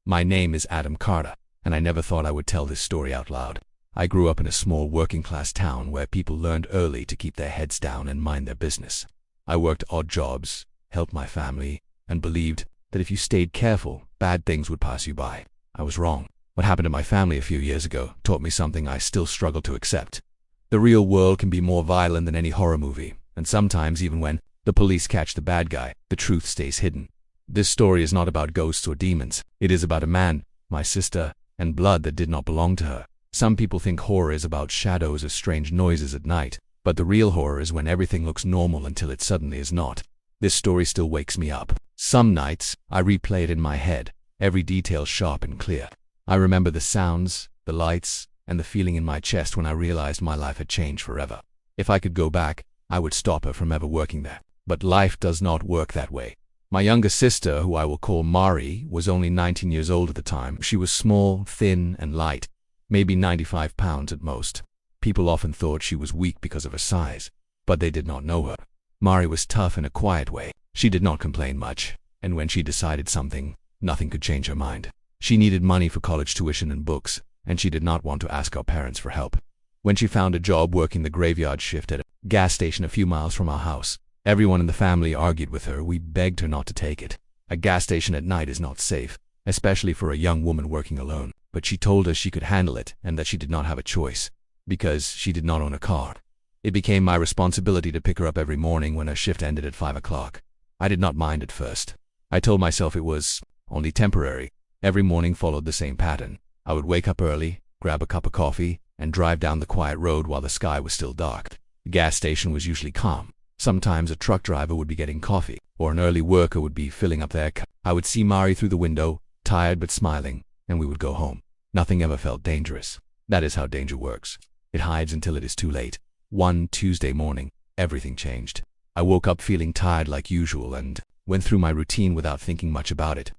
My name is Adam Carter, and I never thought I would tell this story out loud. I grew up in a small working-class town where people learned early to keep their heads down and mind their business. I worked odd jobs, helped my family, and believed that if you stayed careful, bad things would pass you by. I was wrong. What happened to my family a few years ago taught me something I still struggle to accept. The real world can be more violent than any horror movie, and sometimes even when the police catch the bad guy, the truth stays hidden. This story is not about ghosts or demons. It is about a man, my sister, and blood that did not belong to her. Some people think horror is about shadows or strange noises at night, but the real horror is when everything looks normal until it suddenly is not. This story still wakes me up. Some nights, I replay it in my head, every detail sharp and clear. I remember the sounds, the lights, and the feeling in my chest when I realized my life had changed forever. If I could go back, I would stop her from ever working there. But life does not work that way. My younger sister, who I will call Mari, was only 19 years old at the time. She was small, thin, and light, maybe 95 pounds at most. People often thought she was weak because of her size, but they did not know her. Mari was tough in a quiet way. She did not complain much, and when she decided something, nothing could change her mind. She needed money for college tuition and books, and she did not want to ask our parents for help. When she found a job working the graveyard shift at a gas station a few miles from our house, everyone in the family argued with her. We begged her not to take it. A gas station at night is not safe, especially for a young woman working alone. But she told us she could handle it and that she did not have a choice, because she did not own a car. It became my responsibility to pick her up every morning when her shift ended at 5 o'clock. I did not mind at first. I told myself it was only temporary. Every morning followed the same pattern. I would wake up early, grab a cup of coffee, and drive down the quiet road while the sky was still dark. The gas station was usually calm. Sometimes a truck driver would be getting coffee, or an early worker would be filling up their cup. I would see Mari through the window, tired but smiling, and we would go home. Nothing ever felt dangerous. That is how danger works. It hides until it is too late. One Tuesday morning, everything changed. I woke up feeling tired like usual and went through my routine without thinking much about it.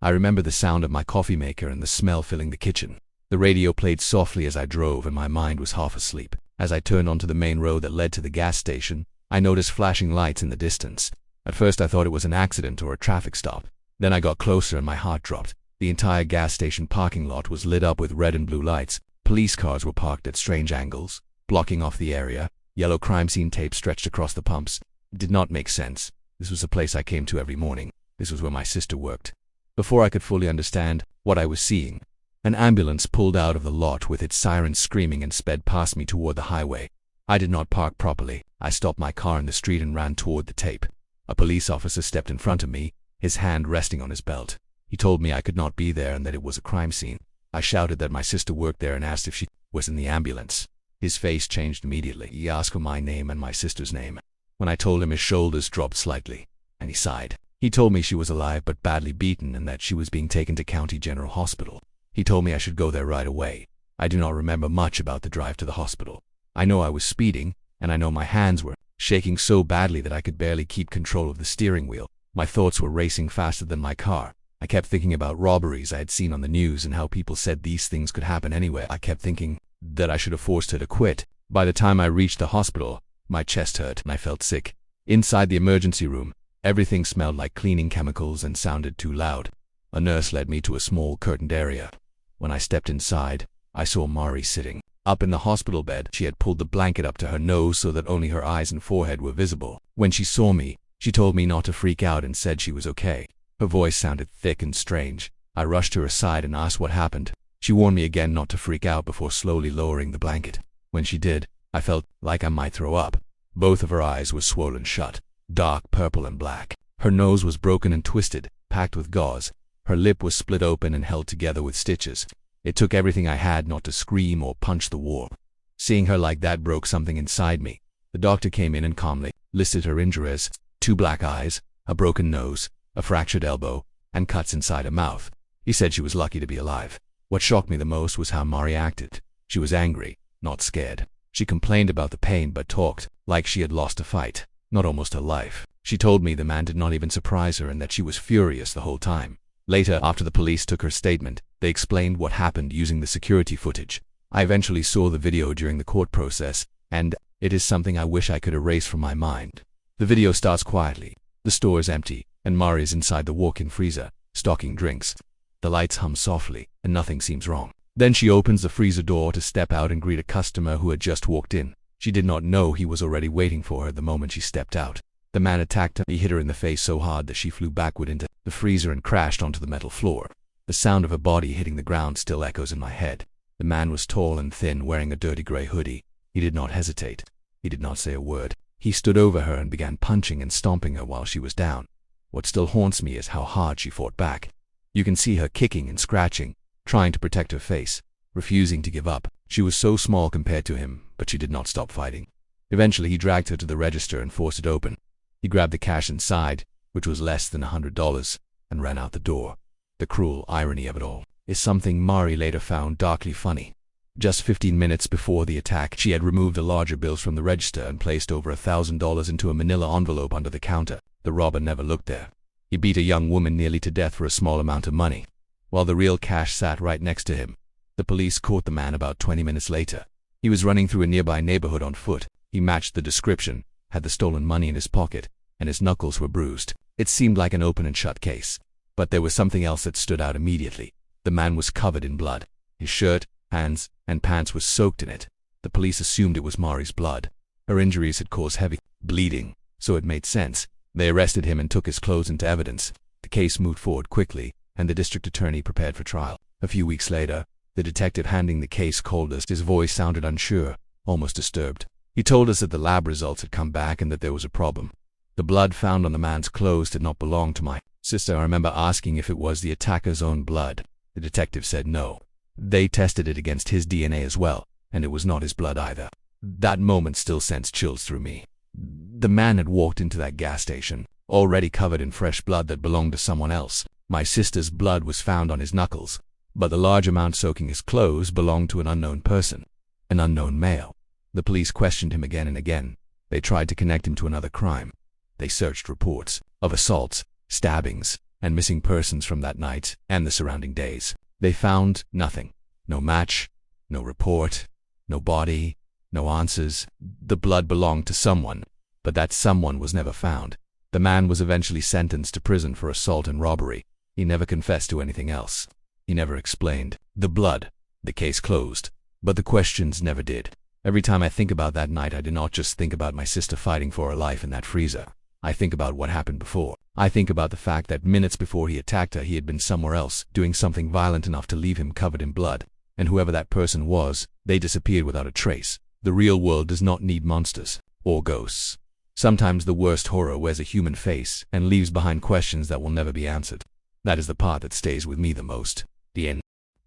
I remember the sound of my coffee maker and the smell filling the kitchen. The radio played softly as I drove and my mind was half asleep. As I turned onto the main road that led to the gas station, I noticed flashing lights in the distance. At first I thought it was an accident or a traffic stop. Then I got closer and my heart dropped. The entire gas station parking lot was lit up with red and blue lights. Police cars were parked at strange angles, blocking off the area. Yellow crime scene tape stretched across the pumps. It did not make sense. This was a place I came to every morning. This was where my sister worked. Before I could fully understand what I was seeing, an ambulance pulled out of the lot with its sirens screaming and sped past me toward the highway. I did not park properly. I stopped my car in the street and ran toward the tape. A police officer stepped in front of me, his hand resting on his belt. He told me I could not be there and that it was a crime scene. I shouted that my sister worked there and asked if she was in the ambulance. His face changed immediately. He asked for my name and my sister's name. When I told him, his shoulders dropped slightly, and he sighed. He told me she was alive but badly beaten and that she was being taken to County General Hospital. He told me I should go there right away. I do not remember much about the drive to the hospital. I know I was speeding, and I know my hands were shaking so badly that I could barely keep control of the steering wheel. My thoughts were racing faster than my car. I kept thinking about robberies I had seen on the news and how people said these things could happen anywhere. I kept thinking that I should have forced her to quit. By the time I reached the hospital, my chest hurt and I felt sick. Inside the emergency room, everything smelled like cleaning chemicals and sounded too loud. A nurse led me to a small curtained area. When I stepped inside, I saw Mari sitting up in the hospital bed. She had pulled the blanket up to her nose so that only her eyes and forehead were visible. When she saw me, she told me not to freak out and said she was okay. Her voice sounded thick and strange. I rushed to her side and asked what happened. She warned me again not to freak out before slowly lowering the blanket. When she did, I felt like I might throw up. Both of her eyes were swollen shut, dark purple and black. Her nose was broken and twisted, packed with gauze. Her lip was split open and held together with stitches. It took everything I had not to scream or punch the wall. Seeing her like that broke something inside me. The doctor came in and calmly listed her injuries: 2 black eyes, a broken nose, a fractured elbow, and cuts inside her mouth. He said she was lucky to be alive. What shocked me the most was how Mari acted. She was angry, not scared. She complained about the pain but talked like she had lost a fight, not almost her life. She told me the man did not even surprise her and that she was furious the whole time. Later, after the police took her statement, they explained what happened using the security footage. I eventually saw the video during the court process, and it is something I wish I could erase from my mind. The video starts quietly. The store is empty, and Mari is inside the walk-in freezer, stocking drinks. The lights hum softly, and nothing seems wrong. Then she opens the freezer door to step out and greet a customer who had just walked in. She did not know he was already waiting for her the moment she stepped out. The man attacked her. He hit her in the face so hard that she flew backward into the freezer and crashed onto the metal floor. The sound of her body hitting the ground still echoes in my head. The man was tall and thin, wearing a dirty gray hoodie. He did not hesitate. He did not say a word. He stood over her and began punching and stomping her while she was down. What still haunts me is how hard she fought back. You can see her kicking and scratching, trying to protect her face, refusing to give up. She was so small compared to him, but she did not stop fighting. Eventually, he dragged her to the register and forced it open. He grabbed the cash inside, which was less than $100, and ran out the door. The cruel irony of it all is something Mari later found darkly funny. Just 15 minutes before the attack, she had removed the larger bills from the register and placed over $1,000 into a manila envelope under the counter. The robber never looked there. He beat a young woman nearly to death for a small amount of money, while the real cash sat right next to him. The police caught the man about 20 minutes later. He was running through a nearby neighborhood on foot. He matched the description, had the stolen money in his pocket, and his knuckles were bruised. It seemed like an open and shut case. But there was something else that stood out immediately. The man was covered in blood. His shirt, hands, and pants were soaked in it. The police assumed it was Mari's blood. Her injuries had caused heavy bleeding, so it made sense. They arrested him and took his clothes into evidence. The case moved forward quickly, and the district attorney prepared for trial. A few weeks later, the detective handing the case called us. His voice sounded unsure, almost disturbed. He told us that the lab results had come back and that there was a problem. The blood found on the man's clothes did not belong to my sister. I remember asking if it was the attacker's own blood. The detective said no. They tested it against his DNA as well, and it was not his blood either. That moment still sends chills through me. The man had walked into that gas station, already covered in fresh blood that belonged to someone else. My sister's blood was found on his knuckles, but the large amount soaking his clothes belonged to an unknown person, an unknown male. The police questioned him again and again. They tried to connect him to another crime. They searched reports of assaults, stabbings, and missing persons from that night and the surrounding days. They found nothing. No match, no report, no body, no answers. The blood belonged to someone, but that someone was never found. The man was eventually sentenced to prison for assault and robbery. He never confessed to anything else. He never explained the blood. The case closed, but the questions never did. Every time I think about that night, I do not just think about my sister fighting for her life in that freezer. I think about what happened before. I think about the fact that minutes before he attacked her, he had been somewhere else, doing something violent enough to leave him covered in blood. And whoever that person was, they disappeared without a trace. The real world does not need monsters or ghosts. Sometimes the worst horror wears a human face and leaves behind questions that will never be answered. That is the part that stays with me the most. The end.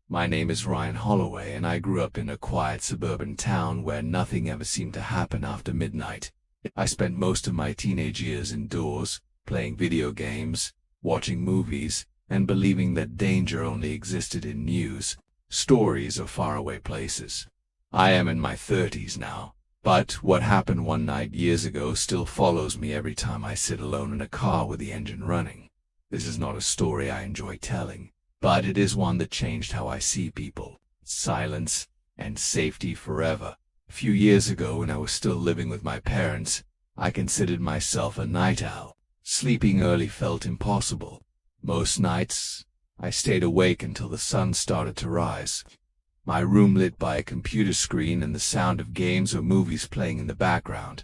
My name is Ryan Holloway, and I grew up in a quiet suburban town where nothing ever seemed to happen after midnight. I spent most of my teenage years indoors, playing video games, watching movies, and believing that danger only existed in news, stories, or faraway places. I am in my 30s now, but what happened one night years ago still follows me every time I sit alone in a car with the engine running. This is not a story I enjoy telling, but it is one that changed how I see people, silence, and safety forever. A few years ago, when I was still living with my parents, I considered myself a night owl. Sleeping early felt impossible. Most nights, I stayed awake until the sun started to rise. My room lit by a computer screen and the sound of games or movies playing in the background.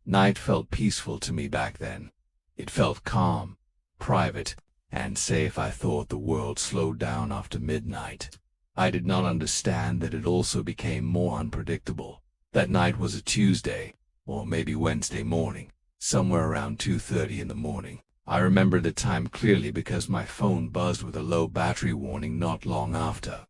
Night felt peaceful to me back then. It felt calm, private, and safe. I thought the world slowed down after midnight. I did not understand that it also became more unpredictable. That night was a Tuesday, or maybe Wednesday morning, somewhere around 2:30 in the morning. I remember the time clearly because my phone buzzed with a low battery warning not long after.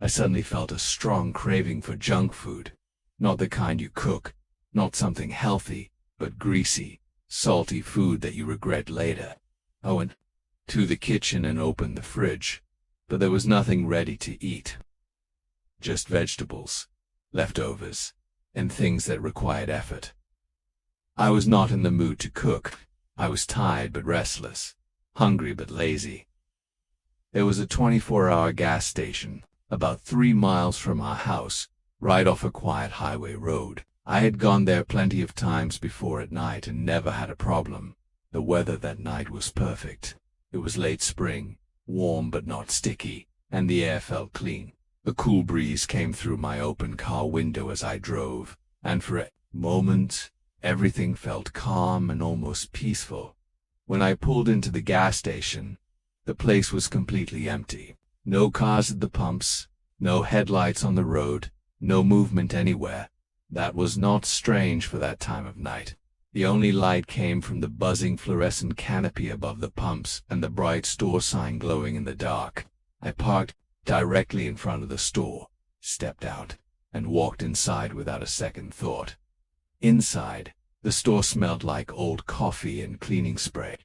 I suddenly felt a strong craving for junk food. Not the kind you cook, not something healthy, but greasy, salty food that you regret later. I went to the kitchen and opened the fridge, but there was nothing ready to eat. Just vegetables, leftovers, and things that required effort. I was not in the mood to cook. I was tired but restless, hungry but lazy. There was a 24-hour gas station, about 3 miles from our house, right off a quiet highway road. I had gone there plenty of times before at night and never had a problem. The weather that night was perfect. It was late spring, warm but not sticky, and the air felt clean. A cool breeze came through my open car window as I drove, and for a moment, everything felt calm and almost peaceful. When I pulled into the gas station, the place was completely empty. No cars at the pumps, no headlights on the road, no movement anywhere. That was not strange for that time of night. The only light came from the buzzing fluorescent canopy above the pumps and the bright store sign glowing in the dark. I parked directly in front of the store, stepped out, and walked inside without a second thought. Inside, the store smelled like old coffee and cleaning spray.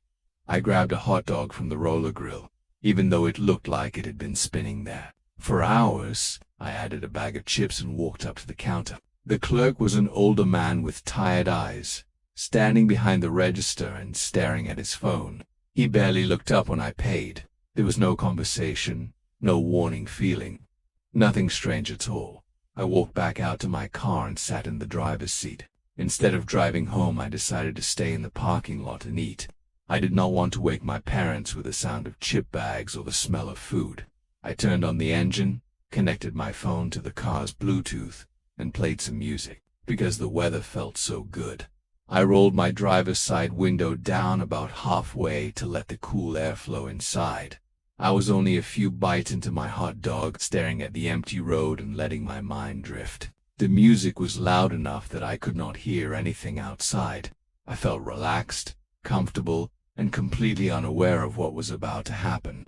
I grabbed a hot dog from the roller grill, even though it looked like it had been spinning there for hours. I added a bag of chips and walked up to the counter. The clerk was an older man with tired eyes, standing behind the register and staring at his phone. He barely looked up when I paid. There was no conversation, no warning feeling, nothing strange at all. I walked back out to my car and sat in the driver's seat. Instead of driving home, I decided to stay in the parking lot and eat. I did not want to wake my parents with the sound of chip bags or the smell of food. I turned on the engine, connected my phone to the car's Bluetooth, and played some music, because the weather felt so good. I rolled my driver's side window down about halfway to let the cool air flow inside. I was only a few bites into my hot dog, staring at the empty road and letting my mind drift. The music was loud enough that I could not hear anything outside. I felt relaxed, comfortable, and completely unaware of what was about to happen.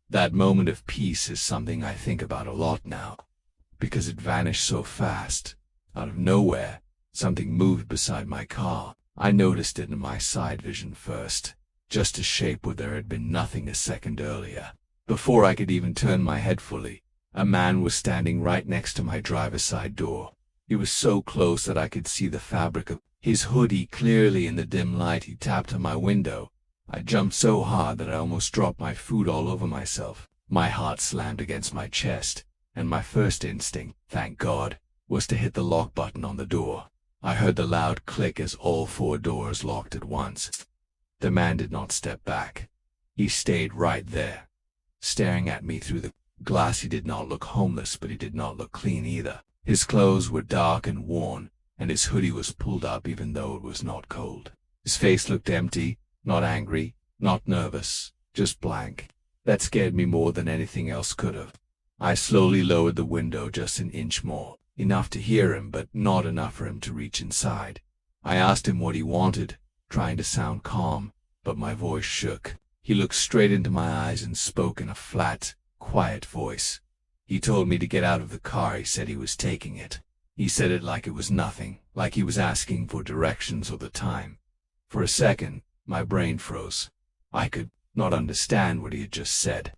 That moment of peace is something I think about a lot now, because it vanished so fast. Out of nowhere, something moved beside my car. I noticed it in my side vision first, just a shape where there had been nothing a second earlier. Before I could even turn my head fully, a man was standing right next to my driver's side door. He was so close that I could see the fabric of his hoodie clearly in the dim light. He tapped on my window. I jumped so hard that I almost dropped my food all over myself. My heart slammed against my chest, and my first instinct, thank God, was to hit the lock button on the door. I heard the loud click as all 4 doors locked at once. The man did not step back. He stayed right there, staring at me through the glass. He did not look homeless, but he did not look clean either. His clothes were dark and worn, and his hoodie was pulled up even though it was not cold. His face looked empty, not angry, not nervous, just blank. That scared me more than anything else could have. I slowly lowered the window just an inch more, enough to hear him but not enough for him to reach inside. I asked him what he wanted, trying to sound calm, but my voice shook. He looked straight into my eyes and spoke in a flat, quiet voice. He told me to get out of the car. He said he was taking it. He said it like it was nothing, like he was asking for directions or the time. For a second, my brain froze. I could not understand what he had just said.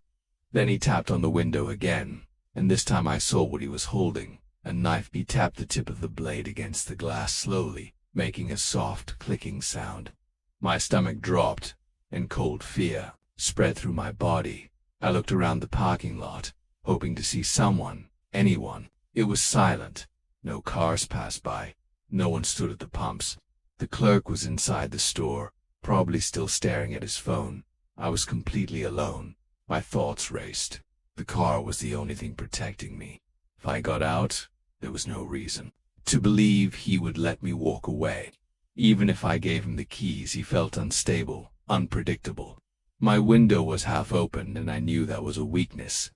Then he tapped on the window again, and this time I saw what he was holding, a knife. He tapped the tip of the blade against the glass slowly, making a soft, clicking sound. My stomach dropped, and cold fear spread through my body. I looked around the parking lot, hoping to see someone, anyone. It was silent. No cars passed by. No one stood at the pumps. The clerk was inside the store, probably still staring at his phone. I was completely alone. My thoughts raced. The car was the only thing protecting me. If I got out, there was no reason to believe he would let me walk away. Even if I gave him the keys, he felt unstable, unpredictable. My window was half open, and I knew that was a weakness.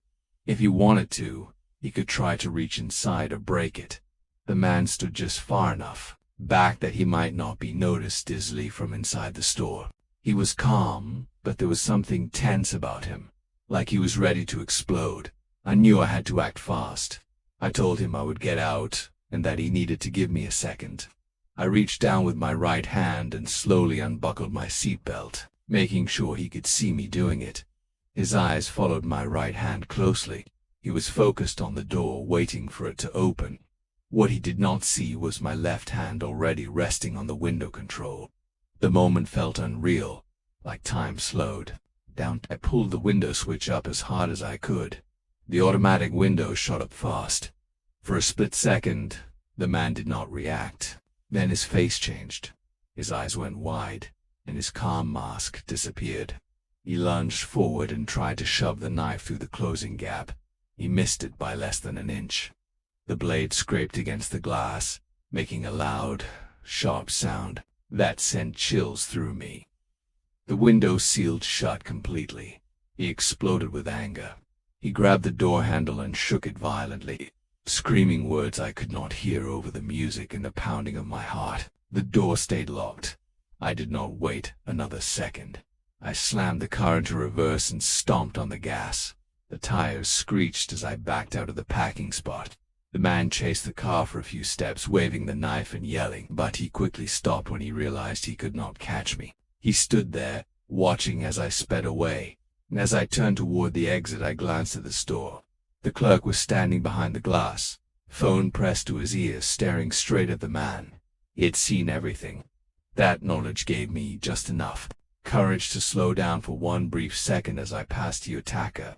If he wanted to, he could try to reach inside or break it. The man stood just far enough back that he might not be noticed dizzily from inside the store. He was calm, but there was something tense about him, like he was ready to explode. I knew I had to act fast. I told him I would get out, and that he needed to give me a second. I reached down with my right hand and slowly unbuckled my seatbelt, making sure he could see me doing it. His eyes followed my right hand closely. He was focused on the door, waiting for it to open. What he did not see was my left hand already resting on the window control. The moment felt unreal, like time slowed down. I pulled the window switch up as hard as I could. The automatic window shot up fast. For a split second, the man did not react. Then his face changed. His eyes went wide, and his calm mask disappeared. He lunged forward and tried to shove the knife through the closing gap. He missed it by less than an inch. The blade scraped against the glass, making a loud, sharp sound that sent chills through me. The window sealed shut completely. He exploded with anger. He grabbed the door handle and shook it violently, screaming words I could not hear over the music and the pounding of my heart. The door stayed locked. I did not wait another second. I slammed the car into reverse and stomped on the gas. The tires screeched as I backed out of the parking spot. The man chased the car for a few steps, waving the knife and yelling, but he quickly stopped when he realized he could not catch me. He stood there, watching as I sped away, and as I turned toward the exit, I glanced at the store. The clerk was standing behind the glass, phone pressed to his ear, staring straight at the man. He had seen everything. That knowledge gave me just enough courage to slow down for one brief second as I passed the attacker.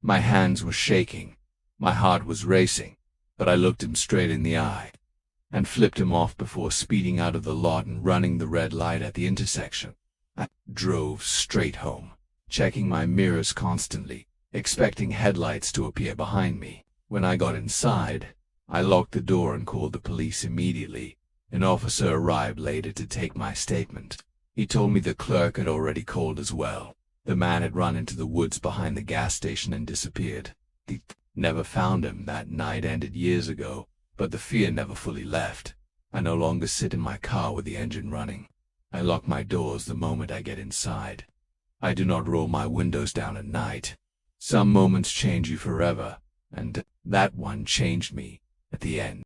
My hands were shaking. My heart was racing, but I looked him straight in the eye and flipped him off before speeding out of the lot and running the red light at the intersection. I drove straight home, checking my mirrors constantly, expecting headlights to appear behind me. When I got inside, I locked the door and called the police immediately. An officer arrived later to take my statement. He told me the clerk had already called as well. The man had run into the woods behind the gas station and disappeared. They never found him. That night ended years ago, but the fear never fully left. I no longer sit in my car with the engine running. I lock my doors the moment I get inside. I do not roll my windows down at night. Some moments change you forever, and that one changed me at the end.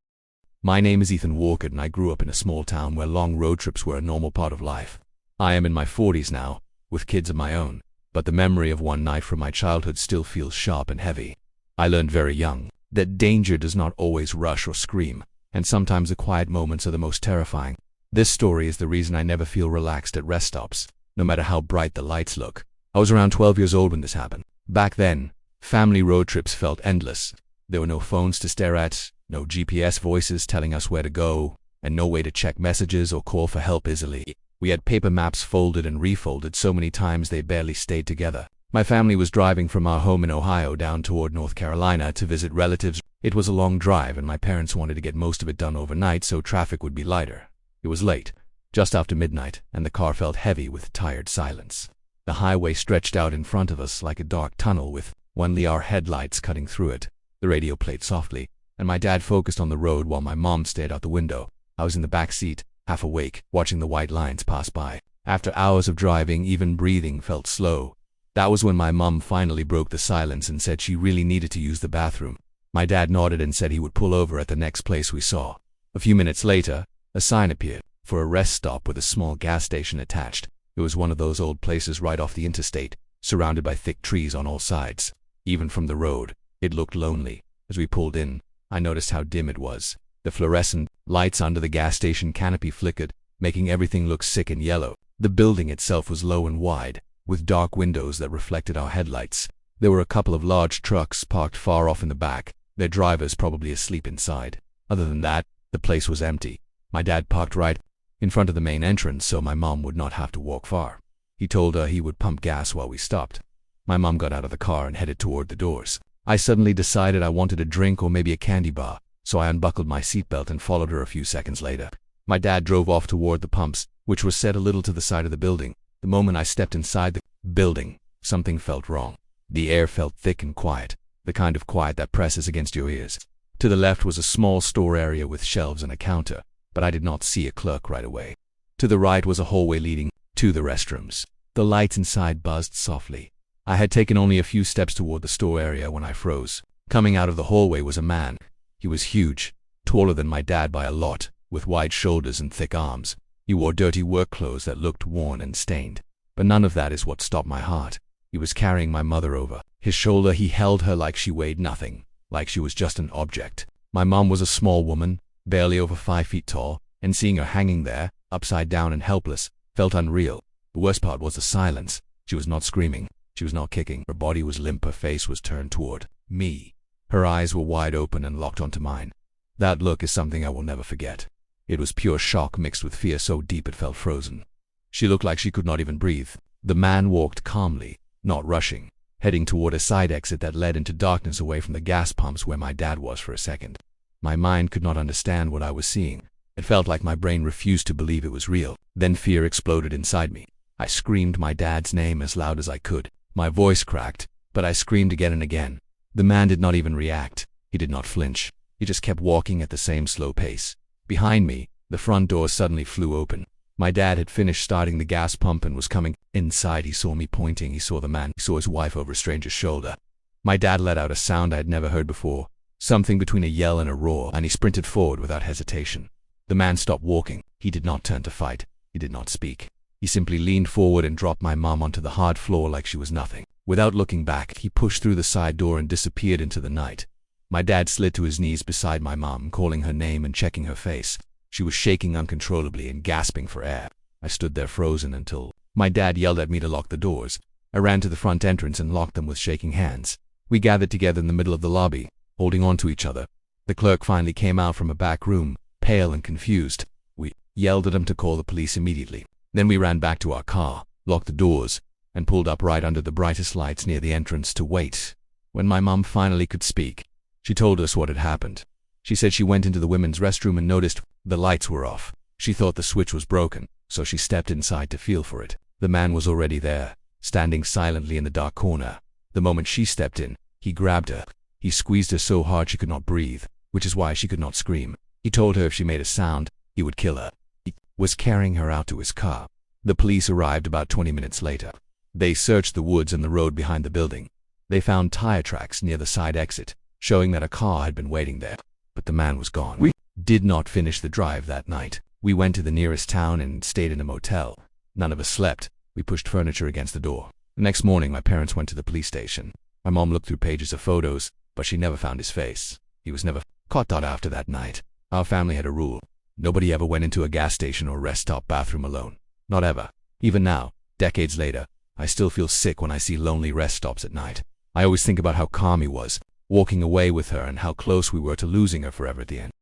My name is Ethan Walker, and I grew up in a small town where long road trips were a normal part of life. I am in my 40s now, with kids of my own, but the memory of one night from my childhood still feels sharp and heavy. I learned very young that danger does not always rush or scream, and sometimes the quiet moments are the most terrifying. This story is the reason I never feel relaxed at rest stops, no matter how bright the lights look. I was around 12 years old when this happened. Back then, family road trips felt endless. There were no phones to stare at, no GPS voices telling us where to go, and no way to check messages or call for help easily. We had paper maps folded and refolded so many times they barely stayed together. My family was driving from our home in Ohio down toward North Carolina to visit relatives. It was a long drive, and my parents wanted to get most of it done overnight so traffic would be lighter. It was late, just after midnight, and the car felt heavy with tired silence. The highway stretched out in front of us like a dark tunnel with only our headlights cutting through it. The radio played softly, and my dad focused on the road while my mom stared out the window. I was in the back seat, half awake, watching the white lines pass by. After hours of driving, even breathing felt slow. That was when my mom finally broke the silence and said she really needed to use the bathroom. My dad nodded and said he would pull over at the next place we saw. A few minutes later, a sign appeared for a rest stop with a small gas station attached. It was one of those old places right off the interstate, surrounded by thick trees on all sides. Even from the road, it looked lonely. As we pulled in, I noticed how dim it was. The fluorescent lights under the gas station canopy flickered, making everything look sick and yellow. The building itself was low and wide, with dark windows that reflected our headlights. There were a couple of large trucks parked far off in the back, their drivers probably asleep inside. Other than that, the place was empty. My dad parked right in front of the main entrance so my mom would not have to walk far. He told her he would pump gas while we stopped. My mom got out of the car and headed toward the doors. I suddenly decided I wanted a drink or maybe a candy bar, so I unbuckled my seatbelt and followed her a few seconds later. My dad drove off toward the pumps, which were set a little to the side of the building. The moment I stepped inside the building, something felt wrong. The air felt thick and quiet, the kind of quiet that presses against your ears. To the left was a small store area with shelves and a counter, but I did not see a clerk right away. To the right was a hallway leading to the restrooms. The lights inside buzzed softly. I had taken only a few steps toward the store area when I froze. Coming out of the hallway was a man. He was huge, taller than my dad by a lot, with wide shoulders and thick arms. He wore dirty work clothes that looked worn and stained. But none of that is what stopped my heart. He was carrying my mother over his shoulder. He held her like she weighed nothing, like she was just an object. My mom was a small woman, barely over 5 feet tall, and seeing her hanging there, upside down and helpless, felt unreal. The worst part was the silence. She was not screaming. She was not kicking. Her body was limp. Her face was turned toward me. Her eyes were wide open and locked onto mine. That look is something I will never forget. It was pure shock mixed with fear so deep it felt frozen. She looked like she could not even breathe. The man walked calmly, not rushing, heading toward a side exit that led into darkness away from the gas pumps where my dad was for a second. My mind could not understand what I was seeing. It felt like my brain refused to believe it was real. Then fear exploded inside me. I screamed my dad's name as loud as I could. My voice cracked, but I screamed again and again. The man did not even react. He did not flinch. He just kept walking at the same slow pace. Behind me, the front door suddenly flew open. My dad had finished starting the gas pump and was coming. Inside, he saw me pointing. He saw the man. He saw his wife over a stranger's shoulder. My dad let out a sound I had never heard before, something between a yell and a roar, and he sprinted forward without hesitation. The man stopped walking. He did not turn to fight. He did not speak. He simply leaned forward and dropped my mom onto the hard floor like she was nothing. Without looking back, he pushed through the side door and disappeared into the night. My dad slid to his knees beside my mom, calling her name and checking her face. She was shaking uncontrollably and gasping for air. I stood there frozen until my dad yelled at me to lock the doors. I ran to the front entrance and locked them with shaking hands. We gathered together in the middle of the lobby, holding on to each other. The clerk finally came out from a back room, pale and confused. We yelled at him to call the police immediately. Then we ran back to our car, locked the doors, and pulled up right under the brightest lights near the entrance to wait. When my mom finally could speak, she told us what had happened. She said she went into the women's restroom and noticed the lights were off. She thought the switch was broken, so she stepped inside to feel for it. The man was already there, standing silently in the dark corner. The moment she stepped in, he grabbed her. He squeezed her so hard she could not breathe, which is why she could not scream. He told her if she made a sound, he would kill her. He was carrying her out to his car. The police arrived about 20 minutes later. They searched the woods and the road behind the building. They found tire tracks near the side exit, showing that a car had been waiting there. But the man was gone. We did not finish the drive that night. We went to the nearest town and stayed in a motel. None of us slept. We pushed furniture against the door. The next morning, my parents went to the police station. My mom looked through pages of photos, but she never found his face. He was never caught. After that night, our family had a rule. Nobody ever went into a gas station or rest stop bathroom alone. Not ever. Even now, decades later, I still feel sick when I see lonely rest stops at night. I always think about how calm he was, walking away with her, and how close we were to losing her forever at the end.